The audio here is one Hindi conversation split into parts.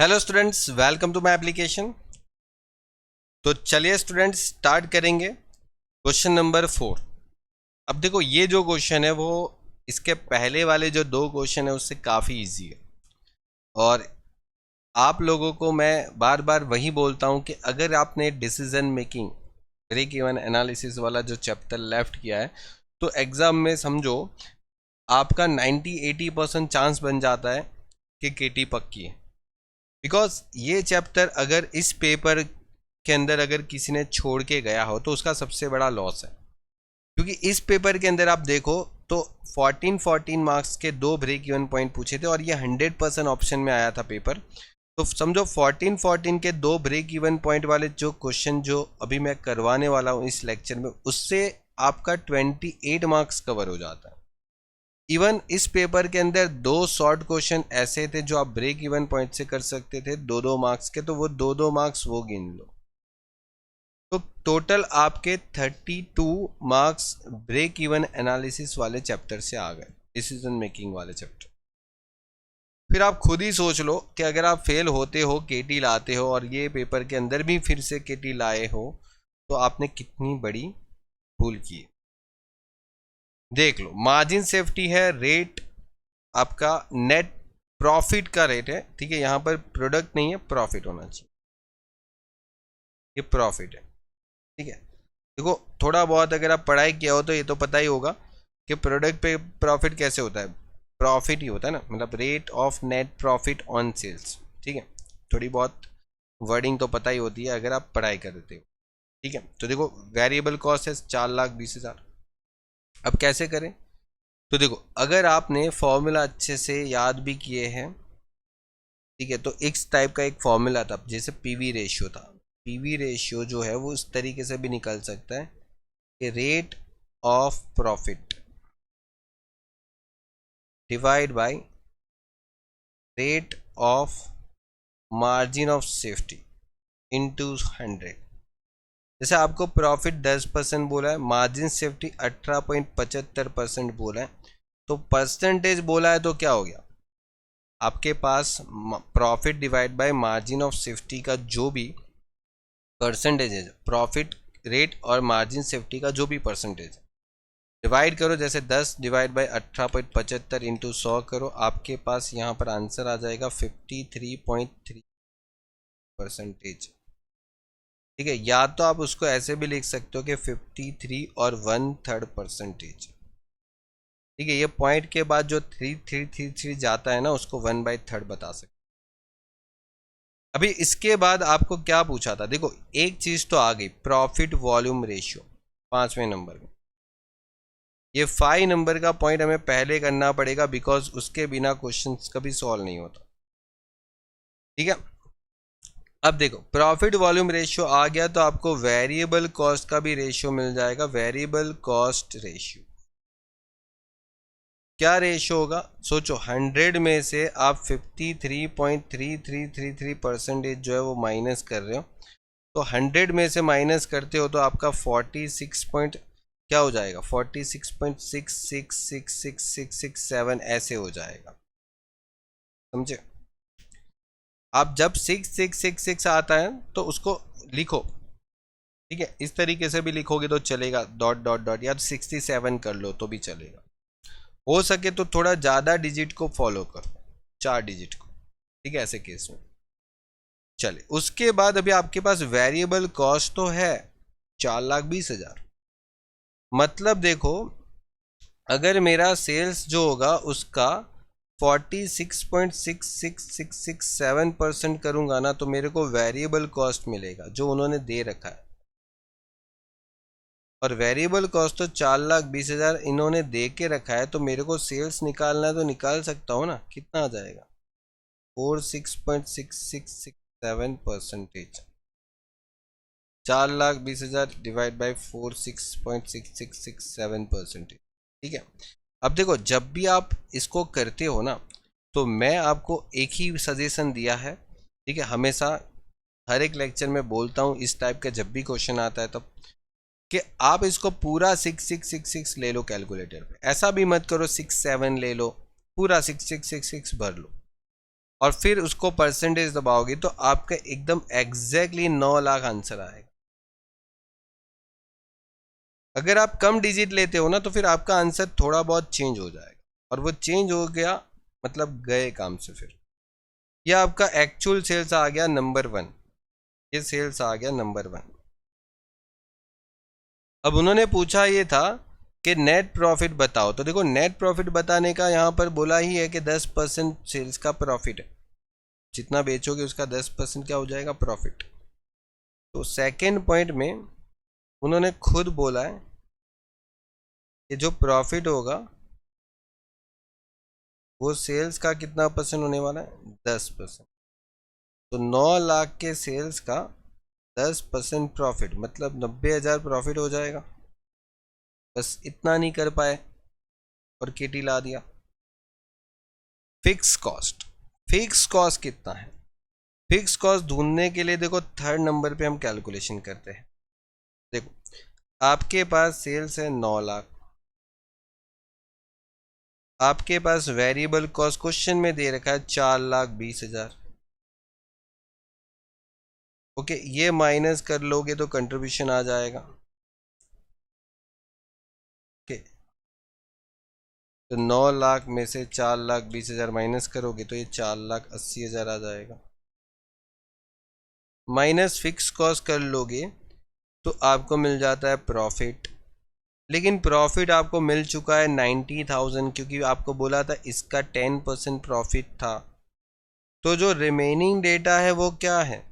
Hello students, welcome to my application. तो चलिए स्टूडेंट्स स्टार्ट करेंगे क्वेश्चन नंबर 4। अब देखो ये जो क्वेश्चन है वो इसके पहले वाले जो दो क्वेश्चन है उससे काफ़ी इजी है। और आप लोगों को मैं बार बार वही बोलता हूँ कि अगर आपने decision making break even analysis वाला जो चैप्टर लेफ्ट किया है तो एग्ज़ाम में समझो आपका 90-80% चांस बन जाता है कि केटी पक्की है। बिकॉज ये चैप्टर अगर इस पेपर के अंदर अगर किसी ने छोड़ के गया हो तो उसका सबसे बड़ा लॉस है। क्योंकि इस पेपर के अंदर आप देखो तो 14 मार्क्स के दो ब्रेक इवन पॉइंट पूछे थे और ये 100% ऑप्शन में आया था पेपर। तो समझो 14 के दो ब्रेक इवन पॉइंट वाले जो क्वेश्चन जो अभी मैं करवाने वाला हूँ इस लेक्चर में, उससे आपका 28 मार्क्स कवर हो जाता है। इवन इस पेपर के अंदर दो शॉर्ट क्वेश्चन ऐसे थे जो आप ब्रेक इवन पॉइंट से कर सकते थे 2-2 मार्क्स के, तो वो 2-2 मार्क्स वो गिन लो। तो टोटल आपके 32 मार्क्स ब्रेक इवन एनालिसिस वाले चैप्टर से आ गए, डिसीजन मेकिंग वाले चैप्टर। फिर आप खुद ही सोच लो कि अगर आप फेल होते हो, केटी लाते हो और ये पेपर के अंदर भी फिर से केटी लाए हो तो आपने कितनी बड़ी भूल की है। देख लो, मार्जिन सेफ्टी है, रेट आपका नेट प्रॉफिट का रेट है, ठीक है। यहां पर प्रोडक्ट नहीं है, प्रॉफिट होना चाहिए, ये प्रॉफिट है, ठीक है। देखो थोड़ा बहुत अगर आप पढ़ाई किया हो तो ये तो पता ही होगा कि प्रोडक्ट पे प्रॉफिट कैसे होता है, प्रॉफिट ही होता है ना, मतलब rate of net profit on sales, ठीक है। थोड़ी बहुत वर्डिंग तो पता ही होती है अगर आप पढ़ाई करते हो, ठीक है। तो देखो वेरिएबल कॉस्ट है 4,20,000। अब कैसे करें, तो देखो अगर आपने फॉर्मूला अच्छे से याद भी किए हैं, ठीक है, तो इस टाइप का एक फॉर्मूला था जैसे पीवी रेशियो था। पीवी रेशियो जो है वो इस तरीके से भी निकल सकता है कि rate of profit divide by rate of margin of safety into 100। जैसे आपको प्रॉफिट 10% बोला है, मार्जिन सेफ्टी 18.75% बोला है, तो परसेंटेज बोला है तो क्या हो गया, आपके पास profit divide by margin of safety का जो भी परसेंटेज है, प्रॉफिट रेट और मार्जिन सेफ्टी का जो भी परसेंटेज है, डिवाइड करो। जैसे 10 डिवाइड बाई 18.75 इंटू 100 करो, आपके पास यहाँ पर आंसर आ जाएगा 53.3%, ठीक है। या तो आप उसको ऐसे भी लिख सकते हो कि 53 और 1/3%, ठीक है। ये पॉइंट के बाद जो 3333 जाता है ना उसको 1/3 बता सकते। अभी इसके बाद आपको क्या पूछा था, देखो एक चीज तो आ गई, प्रॉफिट वॉल्यूम रेशियो 5वें नंबर में। ये 5 नंबर का पॉइंट हमें पहले करना पड़ेगा बिकॉज उसके बिना क्वेश्चन कभी सॉल्व नहीं होता, ठीक है। अब देखो प्रॉफिट वॉल्यूम रेशियो आ गया तो आपको वेरिएबल कॉस्ट का भी रेशियो मिल जाएगा। वेरिएबल कॉस्ट रेशियो क्या रेशियो होगा, सोचो 100 में से आप 53.3333% जो है वो माइनस कर रहे हो, तो 100 में से माइनस करते हो तो आपका 46 पॉइंट क्या हो जाएगा, 46.66666667 ऐसे हो जाएगा, समझे। आप जब 6666 आता है तो उसको लिखो, ठीक है। इस तरीके से भी लिखोगे तो चलेगा, डॉट डॉट डॉट, या 67 कर लो तो भी चलेगा। हो सके तो थोड़ा ज़्यादा डिजिट को फॉलो करो, 4 डिजिट को, ठीक है, ऐसे केस में। चले उसके बाद अभी आपके पास वेरिएबल कॉस्ट तो है 4,20,000। मतलब देखो अगर मेरा सेल्स जो होगा उसका 46.66667% करूंगा ना तो मेरे को वेरिएबल कॉस्ट मिलेगा जो उन्होंने दे रखा है। और वेरिएबल कॉस्ट तो 4,20,000 इन्होंने दे के रखा है, तो मेरे को सेल्स निकालना है तो निकाल सकता हूँ ना, कितना आ जाएगा 46.6667%, 4,20,000 डिवाइड बाई 46.6667%, ठीक है। अब देखो जब भी आप इसको करते हो ना तो मैं आपको एक ही सजेशन दिया है, ठीक है, हमेशा हर एक लेक्चर में बोलता हूँ इस टाइप का जब भी क्वेश्चन आता है तब, कि आप इसको पूरा 6666 ले लो कैलकुलेटर पे, ऐसा भी मत करो 67 ले लो, पूरा 6666 भर लो। और फिर उसको परसेंटेज दबाओगे तो आपका एकदम एग्जैक्टली 9 लाख आंसर आएगा। अगर आप कम डिजिट लेते हो ना तो फिर आपका आंसर थोड़ा बहुत चेंज हो जाएगा, और वो चेंज हो गया मतलब गए काम से। फिर यह आपका एक्चुअल सेल्स आ गया नंबर 1, ये सेल्स आ गया नंबर 1। अब उन्होंने पूछा ये था कि नेट प्रॉफिट बताओ, तो देखो नेट प्रॉफिट बताने का यहाँ पर बोला ही है कि 10% सेल्स का प्रॉफिट है, जितना बेचोगे उसका 10% क्या हो जाएगा, प्रॉफिट। तो सेकेंड पॉइंट में उन्होंने खुद बोला है कि जो प्रॉफिट होगा वो सेल्स का कितना परसेंट होने वाला है, 10%। तो 9 लाख के सेल्स का 10% प्रॉफिट मतलब 90,000 प्रॉफिट हो जाएगा। बस इतना नहीं कर पाए और केटी ला दिया। फिक्स कॉस्ट, फिक्स कॉस्ट कितना है, फिक्स कॉस्ट ढूंढने के लिए देखो थर्ड नंबर पे हम कैलकुलेशन करते हैं। देखो आपके पास सेल्स है 9 लाख, आपके पास वेरिएबल कॉस्ट क्वेश्चन में दे रखा है 4,20,000। ओके, ये माइनस कर लोगे तो कंट्रीब्यूशन आ जाएगा। ओके, तो 9 लाख में से 4,20,000 माइनस करोगे तो ये 4,80,000 आ जाएगा। माइनस फिक्स कॉस्ट कर लोगे तो आपको मिल जाता है प्रॉफिट। लेकिन प्रॉफिट आपको मिल चुका है 90,000, क्योंकि आपको बोला था इसका 10% प्रॉफिट था। तो जो रिमेनिंग डेटा है वो क्या है,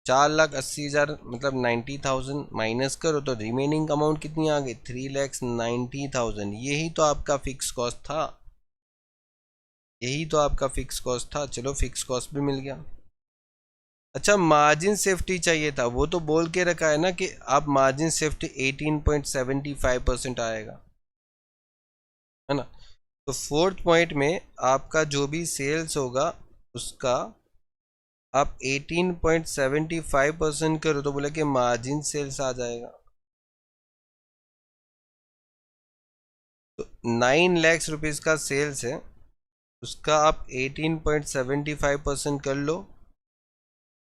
4,80,000 मतलब 90,000 माइनस करो तो रिमेनिंग अमाउंट कितनी आ गई, 3,90,000। यही तो आपका फिक्स कॉस्ट था, यही तो आपका फिक्स कॉस्ट था। चलो फिक्स कॉस्ट भी मिल गया। अच्छा, मार्जिन सेफ्टी चाहिए था, वो तो बोल के रखा है ना कि आप मार्जिन सेफ्टी 18.75% आएगा, है ना। तो फोर्थ पॉइंट में आपका जो भी सेल्स होगा उसका आप 18.75% करो तो बोला कि मार्जिन सेल्स आ जाएगा। तो 9 लाख रुपीस का सेल्स है, उसका आप 18.75% कर लो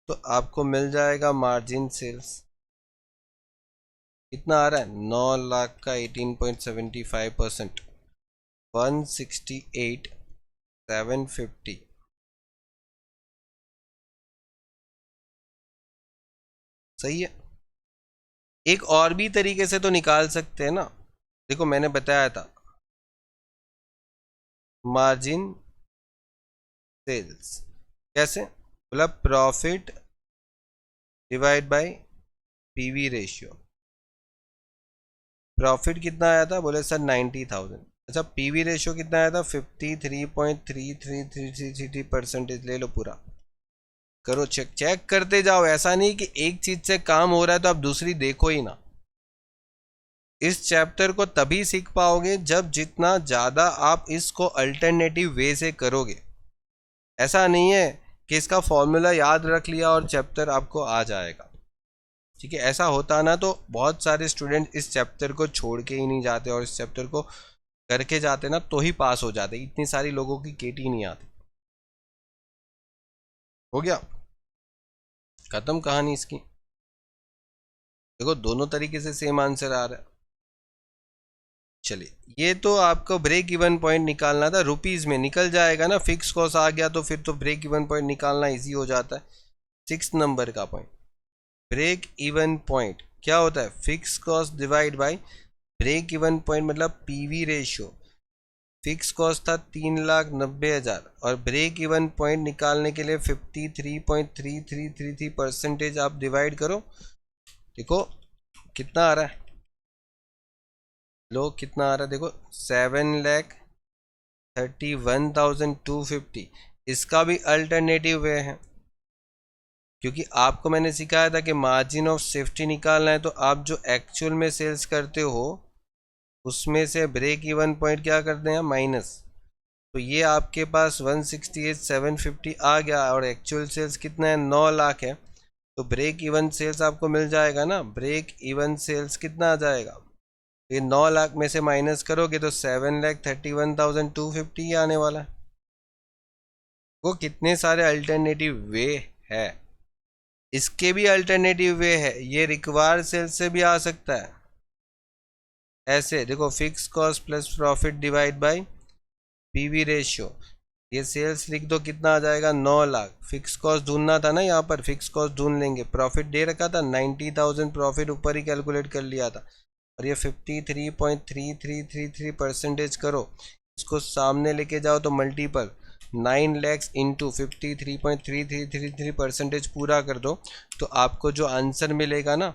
तो आपको मिल जाएगा मार्जिन सेल्स। कितना आ रहा है, 9 लाख का 18.75%, 168,750। सही है। एक और भी तरीके से तो निकाल सकते हैं ना, देखो मैंने बताया था मार्जिन सेल्स कैसे, बोला profit divide bye PV ratio. Profit कितना आया था, बोले सर 90,000। अच्छा, पीवी रेशियो कितना आया था, 53.3333% ले लो पूरा, करो चेक, चेक करते जाओ। ऐसा नहीं कि एक चीज से काम हो रहा है तो आप दूसरी देखो ही ना। इस चैप्टर को तभी सीख पाओगे जब जितना ज़्यादा आप इसको अल्टरनेटिव वे से करोगे। ऐसा नहीं है कि इसका फॉर्मूला याद रख लिया और चैप्टर आपको आ जाएगा, ठीक है। ऐसा होता ना तो बहुत सारे स्टूडेंट इस चैप्टर को छोड़ के ही नहीं जाते और इस चैप्टर को करके जाते ना तो ही पास हो जाते। इतनी सारी लोगों की केटी नहीं आती। हो गया खत्म कहानी इसकी। देखो दोनों तरीके से सेम आंसर आ रहा है। चलिए, ये तो आपको ब्रेक इवन पॉइंट निकालना था, रुपीस में निकल जाएगा ना, फिक्स कॉस्ट आ गया तो फिर तो ब्रेक इवन पॉइंट निकालना इजी हो जाता है। 6 नंबर का पॉइंट, ब्रेक इवन पॉइंट क्या होता है, fix cost divide by break even point मतलब पीवी रेशियो। फिक्स कॉस्ट था 3,90,000 और ब्रेक इवन पॉइंट निकालने के लिए 53.3333% आप डिवाइड करो, देखो कितना आ रहा है, लो कितना आ रहा है, देखो 7,31,250। इसका भी अल्टरनेटिव वे है, क्योंकि आपको मैंने सिखाया था कि मार्जिन ऑफ सेफ्टी निकालना है तो आप जो एक्चुअल में सेल्स करते हो उसमें से ब्रेक इवन पॉइंट क्या करते हैं, माइनस। तो ये आपके पास 168,750 आ गया और एक्चुअल सेल्स कितना है, 9 लाख है। तो ब्रेक इवन सेल्स आपको मिल जाएगा ना, ब्रेक इवन सेल्स कितना आ जाएगा, ये 9 लाख में से माइनस करोगे तो 7,31,250 आने वाला है। वो कितने सारे अल्टरनेटिव वे है, इसके भी अल्टरनेटिव वे है, ये रिक्वायर्ड सेल से भी आ सकता है। ऐसे देखो, fix cost plus profit divide bye PV ratio, ये सेल्स लिख दो, कितना आ जाएगा 9 लाख। फिक्स कॉस्ट ढूंढना था ना, यहाँ पर फिक्स कॉस्ट ढूंढ लेंगे, प्रॉफिट दे रखा था 90,000, प्रॉफिट ऊपर ही कैलकुलेट कर लिया था, और ये 53.3333% करो, इसको सामने लेके जाओ तो मल्टीपल 9 लैक्स इंटू 53.3333% पूरा कर दो, तो आपको जो आंसर मिलेगा ना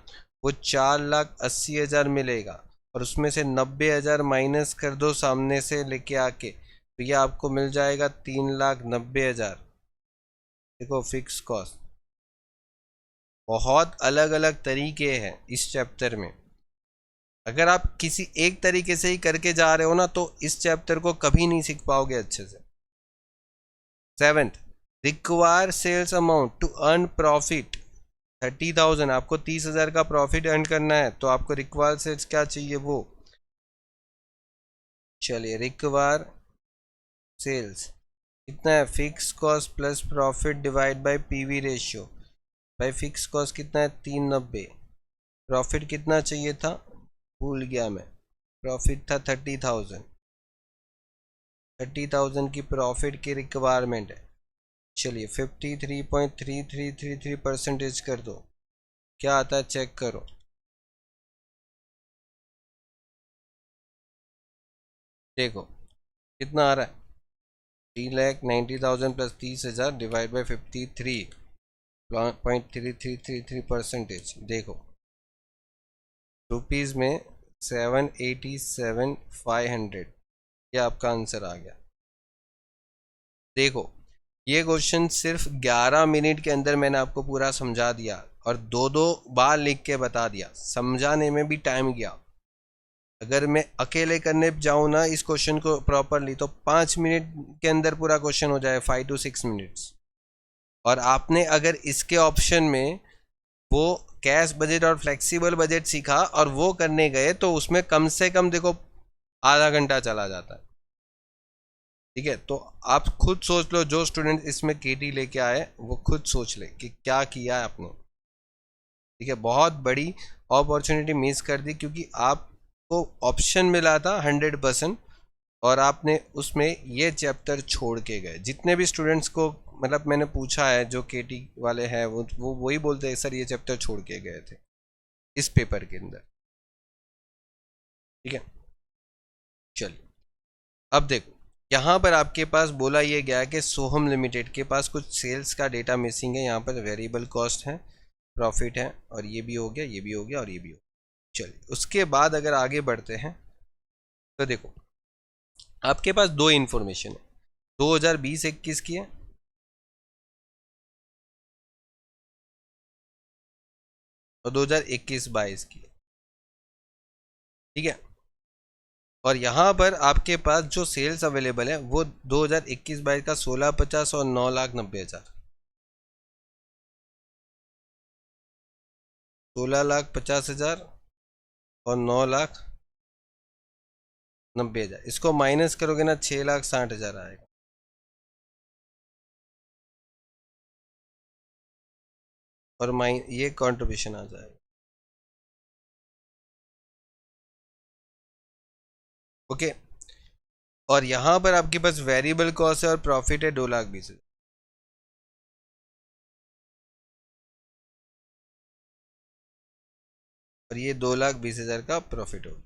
वो 4,80,000 मिलेगा, और उसमें से 90,000 माइनस कर दो सामने से लेके आके, तो ये आपको मिल जाएगा 3,90,000। देखो फिक्स कॉस्ट, बहुत अलग अलग तरीके हैं इस चैप्टर में। अगर आप किसी एक तरीके से ही करके जा रहे हो ना तो इस चैप्टर को कभी नहीं सीख पाओगे अच्छे से। 7th, require sales amount to earn profit 30,000, आपको 30,000 का प्रॉफिट अर्न करना है, तो आपको रिक्वायर सेल्स क्या चाहिए वो, चलिए रिक्वायर सेल्स कितना है, fix cost plus profit divide bye PV ratio. भाई फिक्स कॉस्ट कितना है 390, प्रॉफिट कितना चाहिए था भूल गया मैं, प्रॉफिट था 30,000, 30,000 की प्रॉफिट की रिक्वायरमेंट है। चलिए 53.3333% कर दो, क्या आता है चेक करो। देखो कितना आ रहा है, 3,90,000 प्लस 30,000 डिवाइड बाई 53.3333%। देखो रुपीज़ में 787,500, ये आपका आंसर आ गया। देखो ये क्वेश्चन सिर्फ 11 मिनट के अंदर मैंने आपको पूरा समझा दिया, और दो दो बार लिख के बता दिया, समझाने में भी टाइम गया। अगर मैं अकेले करने जाऊँ ना इस क्वेश्चन को प्रॉपरली, तो 5 मिनट के अंदर पूरा क्वेश्चन हो जाए, 5 to 6 मिनट्स। और आपने अगर इसके ऑप्शन में वो कैश बजट और फ्लेक्सिबल बजट सीखा और वो करने गए, तो उसमें कम से कम देखो आधा घंटा चला जाता है। ठीक है, तो आप खुद सोच लो, जो स्टूडेंट इसमें केटी लेके आए वो खुद सोच ले कि क्या किया है आपने। ठीक है, बहुत बड़ी अपॉर्चुनिटी मिस कर दी, क्योंकि आपको ऑप्शन मिला था 100%, और आपने उसमें ये चैप्टर छोड़ के गए। जितने भी स्टूडेंट्स को मतलब मैंने पूछा है जो केटी वाले हैं, वो वही बोलते हैं सर ये चैप्टर छोड़ के गए थे इस पेपर के अंदर। ठीक है, चलिए अब देखो, यहाँ पर आपके पास बोला ये गया कि सोहम लिमिटेड के पास कुछ सेल्स का डेटा मिसिंग है। यहाँ पर वेरिएबल कॉस्ट है, प्रॉफिट है, और ये भी हो गया, ये भी हो गया, और ये भी हो गया। चलिए उसके बाद अगर आगे बढ़ते हैं तो देखो आपके पास दो इन्फॉर्मेशन है, 2020-21 की है और 2021-22 की है। ठीक है, और यहाँ पर आपके पास जो सेल्स अवेलेबल है वो 2021-22 का 1650 और 9,90,000, 16,50,000 और 9,90,000, इसको माइनस करोगे ना 6,60,000 आएगा। और ये कंट्रीब्यूशन आ जाएगा। ओके, और यहाँ पर आपके पास वेरिएबल कॉस्ट है और प्रॉफिट है 2,20,000, और ये 2,20,000 का प्रॉफिट होगा।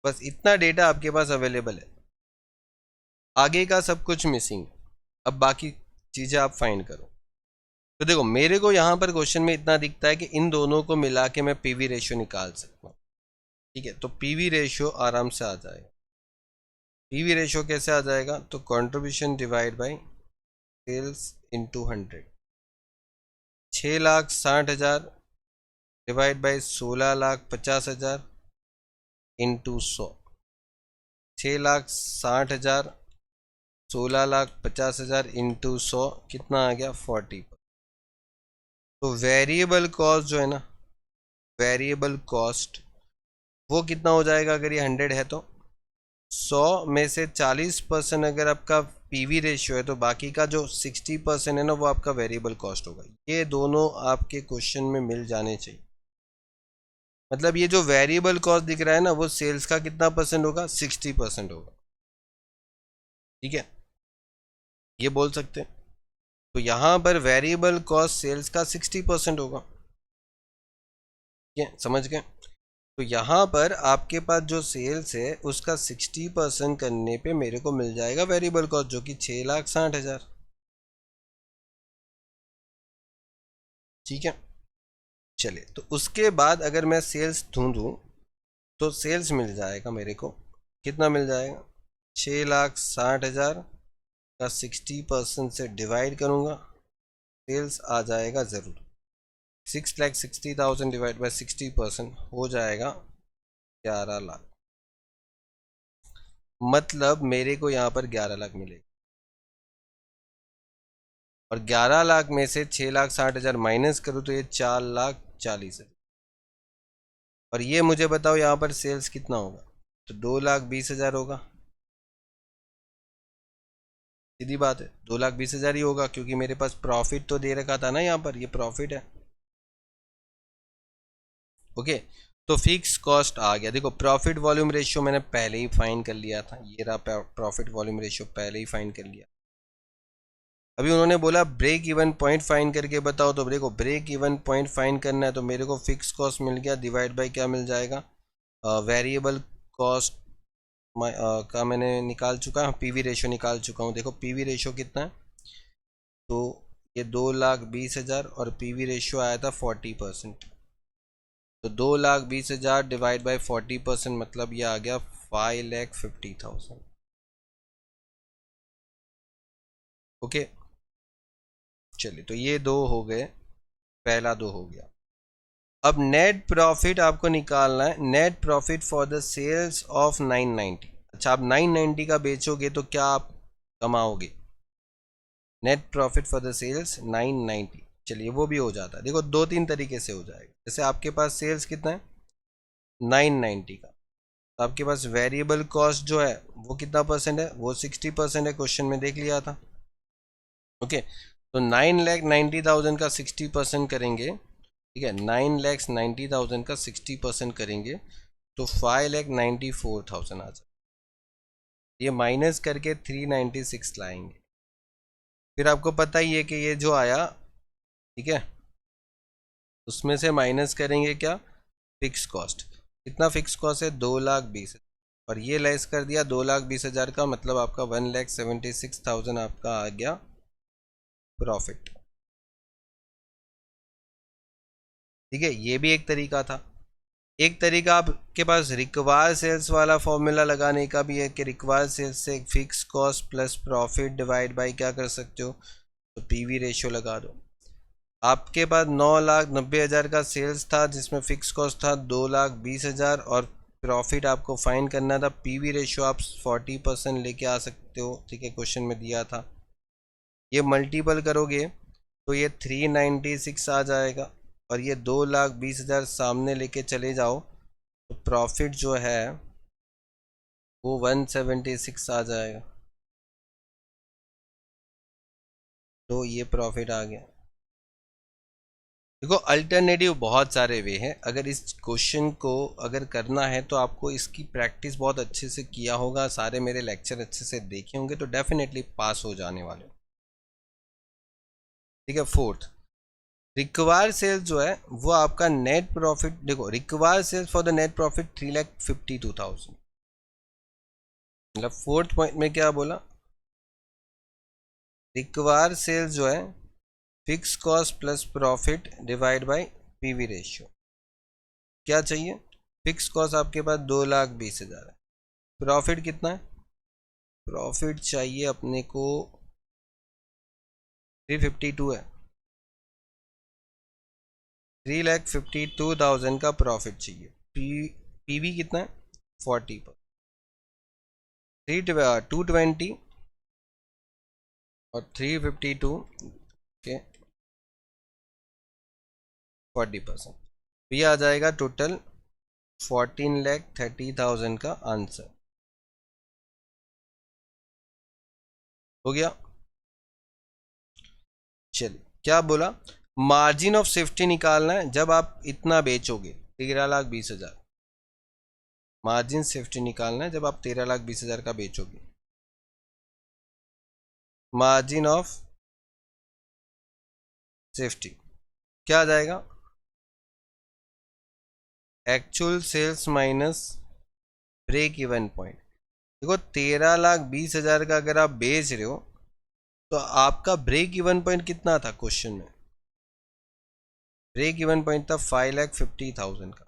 बस इतना डेटा आपके पास अवेलेबल है, आगे का सब कुछ मिसिंग। अब बाकी चीज़ें आप फाइंड करो। तो देखो मेरे को यहाँ पर क्वेश्चन में इतना दिखता है कि इन दोनों को मिला के मैं पीवी रेशियो निकाल सकता हूँ। ठीक है, तो पीवी रेशियो आराम से आ जाएगा। पीवी रेशियो कैसे आ जाएगा, तो contribution divide by sales into 100, 6,60,000 divide by 16,50,000 into 100, 6,60,000 16,50,000 into 100 कितना आ गया 40। तो वेरिएबल कॉस्ट जो है ना, वेरिएबल कॉस्ट वो कितना हो जाएगा अगर ये 100 है तो 100 में से 40% अगर आपका पीवी रेशियो है तो बाकी का जो 60% है ना वो आपका वेरिएबल कॉस्ट होगा। ये दोनों आपके क्वेश्चन में मिल जाने चाहिए। मतलब ये जो वेरिएबल कॉस्ट दिख रहा है ना वो सेल्स का कितना परसेंट होगा, 60% होगा। ठीक है, ये बोल सकते हैं। तो यहां पर वेरिएबल कॉस्ट सेल्स का 60% होगा। ठीक है, समझ गए। तो यहाँ पर आपके पास जो सेल्स है उसका 60% करने पे मेरे को मिल जाएगा वेरिएबल कॉस्ट, जो कि 6,60,000। ठीक है, चलिए तो उसके बाद अगर मैं सेल्स ढूंढूं तो सेल्स मिल जाएगा मेरे को, कितना मिल जाएगा, 6,60,000 का 60% से डिवाइड करूंगा, सेल्स आ जाएगा ज़रूर। 6,60,000 डिवाइड बाई 60% हो जाएगा 11 लाख। मतलब मेरे को यहाँ पर 11 लाख मिलेगा। और 11 लाख में से 6,60,000 माइनस करूँ तो ये 4,40,000। और ये मुझे बताओ यहाँ पर सेल्स कितना होगा, तो 2,20,000 होगा। सीधी बात है, 2,20,000 ही होगा, क्योंकि मेरे पास प्रॉफिट तो दे रखा था ना, यहाँ पर ये प्रॉफिट है। ओके, तो फिक्स कॉस्ट आ गया। देखो प्रॉफिट वॉल्यूम रेशियो मैंने पहले ही फाइंड कर लिया था, ये रहा प्रॉफिट वॉल्यूम रेशियो, पहले ही फाइंड कर लिया। अभी उन्होंने बोला ब्रेक इवन पॉइंट फाइंड करके बताओ, तो देखो ब्रेक इवन पॉइंट फाइंड करना है तो मेरे को फिक्स कॉस्ट मिल गया, डिवाइड बाय क्या मिल जाएगा, वेरिएबल कॉस्ट का मैंने निकाल चुका हूँ, पीवी रेशियो निकाल चुका हूँ। देखो पीवी रेशियो कितना है, तो ये 2,20,000 और पीवी रेशियो आया था 40%। तो 2,20,000 डिवाइड बाय 40% मतलब ये आ गया 5,50,000। ओके, चलिए तो ये दो हो गए, पहला दो हो गया। अब नेट प्रॉफिट आपको निकालना है, net profit for the sales of 990। अच्छा, आप 990 का बेचोगे तो क्या आप कमाओगे, net profit for the sales 990। चलिए वो भी हो जाता है। देखो दो तीन तरीके से हो जाएगा। जैसे आपके पास सेल्स कितना है 990 का, तो आपके पास वेरिएबल कॉस्ट जो है वो कितना परसेंट है, वो 60% है, क्वेश्चन में देख लिया था। ओके, तो 9,90,000 का 60% करेंगे, ठीक है, 9,90,000 का 60% करेंगे तो 5,94,000 आ जाए। ये माइनस करके 396 लाएंगे। फिर आपको पता ही है कि ये जो आया, ठीक है, उसमें से माइनस करेंगे क्या, फिक्स कॉस्ट। कितना फिक्स कॉस्ट है, 2,20,000, और ये लेस कर दिया 2,20,000 का, मतलब आपका 1,76,000 आपका आ गया प्रॉफिट। ठीक है, ये भी एक तरीका था। एक तरीका आपके पास रिक्वायर सेल्स वाला फॉर्मूला लगाने का भी है कि रिक्वायर सेल्स से fix cost plus profit divide by क्या कर सकते हो, तो पीवी रेशियो लगा दो। आपके पास 9,90,000 का सेल्स था जिसमें फिक्स कॉस्ट था 2,20,000 और प्रॉफिट आपको फाइंड करना था। पीवी रेशियो आप 40% लेके आ सकते हो, ठीक है, क्वेश्चन में दिया था। ये मल्टीपल करोगे तो ये 396 आ जाएगा, और ये 2,20,000 सामने लेके चले जाओ तो प्रॉफिट जो है वो 176 आ जाएगा। तो ये प्रॉफिट आ गया। देखो अल्टरनेटिव बहुत सारे वे हैं, अगर इस क्वेश्चन को अगर करना है तो आपको इसकी प्रैक्टिस बहुत अच्छे से किया होगा, सारे मेरे लेक्चर अच्छे से देखे होंगे, तो डेफिनेटली पास हो जाने वाले हो। ठीक है, फोर्थ, रिक्वायर सेल्स जो है वो आपका नेट प्रॉफिट। देखो require sales for the net profit 3,52,000। मतलब फोर्थ पॉइंट में क्या बोला, रिक्वायर सेल्स जो है fix cost plus profit divide bye PV ratio. क्या चाहिए, फिक्स कॉस्ट आपके पास 2,20,000 है, प्रॉफिट कितना है, प्रॉफिट चाहिए अपने को 352 है, 3,52,000 का प्रॉफिट चाहिए। पीवी कितना है 40 पर, 220 और 352 के 40%, तो ये आ जाएगा टोटल 14,30,000 का आंसर। हो गया। चलिए क्या बोला, मार्जिन ऑफ सेफ्टी निकालना है जब आप इतना बेचोगे 13,20,000। मार्जिन सेफ्टी निकालना है जब आप 13,20,000 का बेचोगे। मार्जिन ऑफ सेफ्टी क्या आ जाएगा, actual sales minus break even point. देखो 13,20,000 का अगर आप बेच रहे हो तो आपका ब्रेक इवन पॉइंट कितना था क्वेश्चन में, ब्रेक इवन पॉइंट था 5,50,000 का।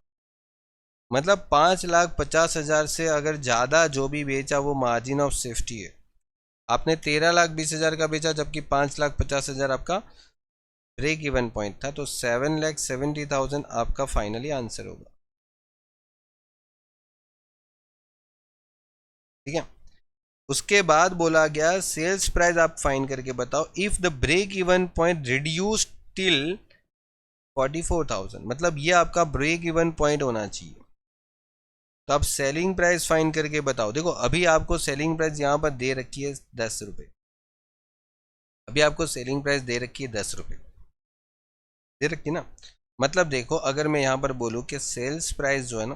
मतलब 5,50,000 से अगर ज़्यादा जो भी बेचा वो मार्जिन ऑफ सेफ्टी है। आपने 13,20,000 का बेचा जबकि 5,50,000 आपका ब्रेक इवन पॉइंट था, तो 7,70,000 आपका फाइनली आंसर होगा। ठीक है। उसके बाद बोला गया सेल्स प्राइस आप फाइंड करके बताओ if the break even point reduce till 44,000। मतलब ये आपका ब्रेक इवन पॉइंट होना चाहिए। तो आप सेलिंग प्राइस फाइंड करके बताओ। देखो अभी आपको सेलिंग प्राइस यहाँ पर दे रखी है 10 रुपये। अभी आपको सेलिंग प्राइस दे रखी है 10 रुपये, दे रखी ना। मतलब देखो अगर मैं यहाँ पर बोलूँ कि सेल्स प्राइस जो है ना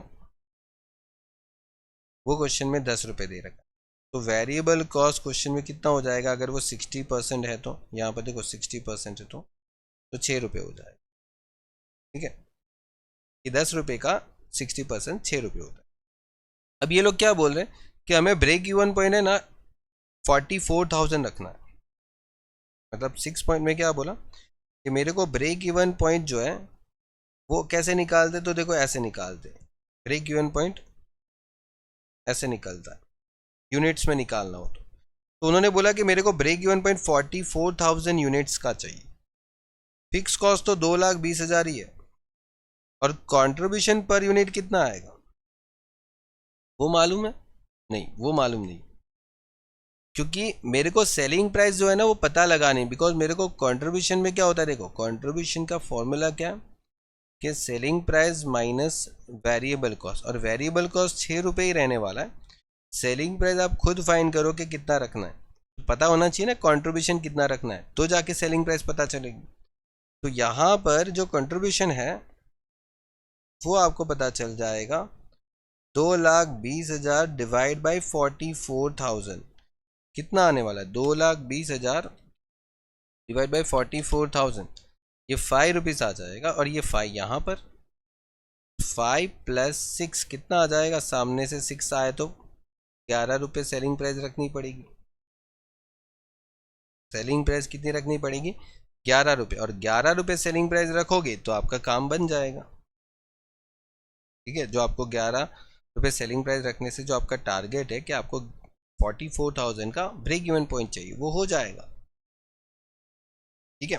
वो क्वेश्चन में 10 रुपये दे रखा है, तो वेरिएबल कॉस्ट क्वेश्चन में कितना हो जाएगा, अगर वो 60% है तो यहाँ पर देखो 60% है तो 6 रुपये हो जाएगा। ठीक है, कि 10 रुपये का 60% 6 रुपये होता है। अब ये लोग क्या बोल रहे हैं कि हमें ब्रेक इवन पॉइंट है ना 44,000 रखना है। मतलब 6 पॉइंट में क्या बोला कि मेरे को ब्रेक इवन पॉइंट जो है वो कैसे निकालते, तो देखो ऐसे निकालते। ब्रेक इवन पॉइंट ऐसे निकलता है, यूनिट्स में निकालना हो तो उन्होंने बोला कि मेरे को ब्रेक इवन पॉइंट 44,000 यूनिट्स का चाहिए। फिक्स कॉस्ट तो 2,20,000 ही है, और कंट्रीब्यूशन पर यूनिट कितना आएगा वो मालूम है? नहीं, वो मालूम नहीं, क्योंकि मेरे को सेलिंग प्राइस जो है ना वो पता लगानी, बिकॉज मेरे को कंट्रीब्यूशन में क्या होता है, देखो कंट्रीब्यूशन का फॉर्मूला क्या है कि selling price minus variable cost, और वेरिएबल कॉस्ट 6 रुपये ही रहने वाला है। सेलिंग प्राइस आप खुद फाइंड करो कि कितना रखना है, पता होना चाहिए ना कंट्रीब्यूशन कितना रखना है, तो जाके सेलिंग प्राइस पता चलेगी। तो यहाँ पर जो कंट्रीब्यूशन है वो आपको पता चल जाएगा 2,20,000 डिवाइड बाई 44,000 कितना आने वाला है, 2,20,000 डिवाइड बाई 44,000, ये 5 रुपीज़ आ जाएगा। और ये 5 यहाँ पर 5 + 6 कितना आ जाएगा, सामने से 6 आए तो 11 रुपये सेलिंग प्राइस रखनी पड़ेगी। सेलिंग प्राइस कितनी रखनी पड़ेगी, 11 रुपये, और 11 रुपये सेलिंग प्राइस रखोगे तो आपका काम बन जाएगा। ठीक है, जो आपको 11 रुपये सेलिंग प्राइस रखने से जो आपका टारगेट है कि आपको 44,000 का ब्रेक इवन पॉइंट चाहिए वो हो जाएगा। ठीक है,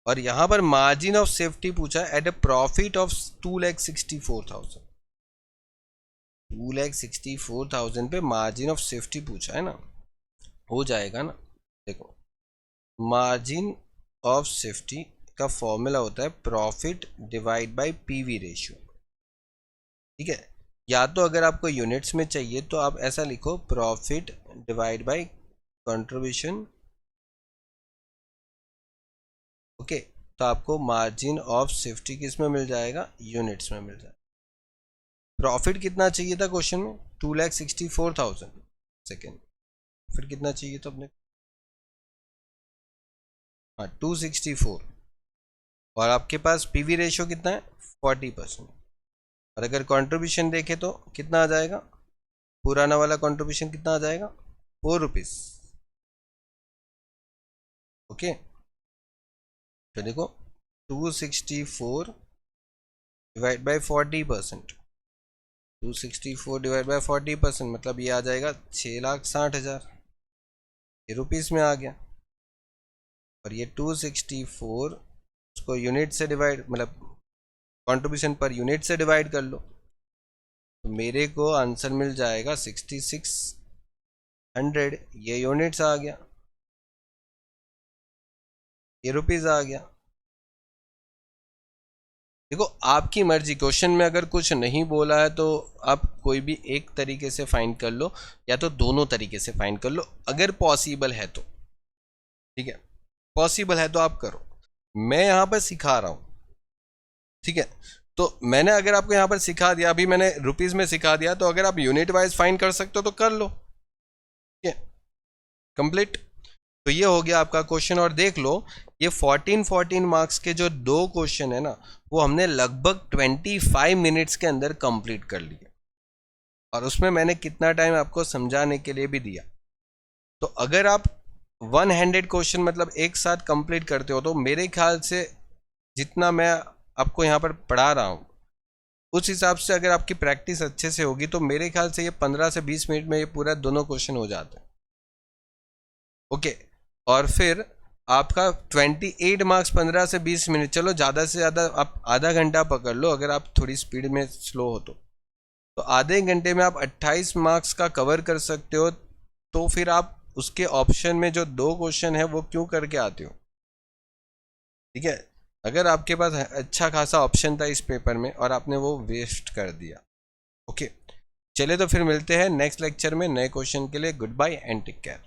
और यहां पर मार्जिन ऑफ सेफ्टी पूछा है एट अ प्रॉफिट ऑफ 2,64,000। 2,64,000 पे मार्जिन ऑफ सेफ्टी पूछा है ना, हो जाएगा ना। देखो मार्जिन ऑफ सेफ्टी का फॉर्मूला होता है profit divide bye PV ratio. ठीक है, या तो अगर आपको यूनिट्स में चाहिए तो आप ऐसा लिखो profit divide by contribution. Okay, तो आपको मार्जिन ऑफ सेफ्टी किस में मिल जाएगा, यूनिट्स में मिल जाएगा। प्रॉफिट कितना चाहिए था क्वेश्चन में, 2,64,000। सेकेंड फिर कितना चाहिए था अपने, हाँ 264, और आपके पास पीवी रेशियो कितना है 40%। और अगर कंट्रीब्यूशन देखें तो कितना आ जाएगा, पुराना वाला कंट्रीब्यूशन कितना आ जाएगा, 4 रुपीज़। ओके, तो देखो 264 डिवाइड बाई 40%, 264 डिवाइड बाई 40% मतलब ये आ जाएगा 6,60,000, ये रुपीज़ में आ गया। और ये 264 उसको यूनिट से डिवाइड, मतलब कंट्रीब्यूशन पर यूनिट से डिवाइड कर लो, तो मेरे को आंसर मिल जाएगा 6,600। ये यूनिट्स आ गया, ये रुपीज़ आ गया। देखो आपकी मर्जी, क्वेश्चन में अगर कुछ नहीं बोला है तो आप कोई भी एक तरीके से फाइंड कर लो, या तो दोनों तरीके से फाइंड कर लो अगर पॉसिबल है तो। ठीक है, पॉसिबल है तो आप करो, मैं यहाँ पर सिखा रहा हूँ। ठीक है, तो मैंने अगर आपको यहाँ पर सिखा दिया, अभी मैंने रुपीस में सिखा दिया, तो अगर आप यूनिट वाइज फाइंड कर सकते हो तो कर लो। ठीक है, कंप्लीट। तो ये हो गया आपका क्वेश्चन। और देख लो ये 14 मार्क्स के जो 2 क्वेश्चन है ना, वो हमने लगभग 25 मिनट्स के अंदर कंप्लीट कर लिए, और उसमें मैंने कितना टाइम आपको समझाने के लिए भी दिया। तो अगर आप 100 क्वेश्चन मतलब एक साथ कंप्लीट करते हो, तो मेरे ख्याल से जितना मैं आपको यहाँ पर पढ़ा रहा हूँ उस हिसाब से अगर आपकी प्रैक्टिस अच्छे से होगी, तो मेरे ख्याल से ये 15 से 20 मिनट में ये पूरा दोनों क्वेश्चन हो जाते हैं। ओके, और फिर आपका 28 मार्क्स 15 से 20 मिनट, चलो ज़्यादा से ज़्यादा आप आधा घंटा पकड़ लो, अगर आप थोड़ी स्पीड में स्लो हो तो आधे घंटे में आप 28 मार्क्स का कवर कर सकते हो। तो फिर आप उसके ऑप्शन में जो 2 क्वेश्चन है वो क्यों करके आते हो? ठीक है, अगर आपके पास अच्छा खासा ऑप्शन था इस पेपर में और आपने वो वेस्ट कर दिया। ओके, चलिए तो फिर मिलते हैं नेक्स्ट लेक्चर में नए क्वेश्चन के लिए। Goodbye and take care.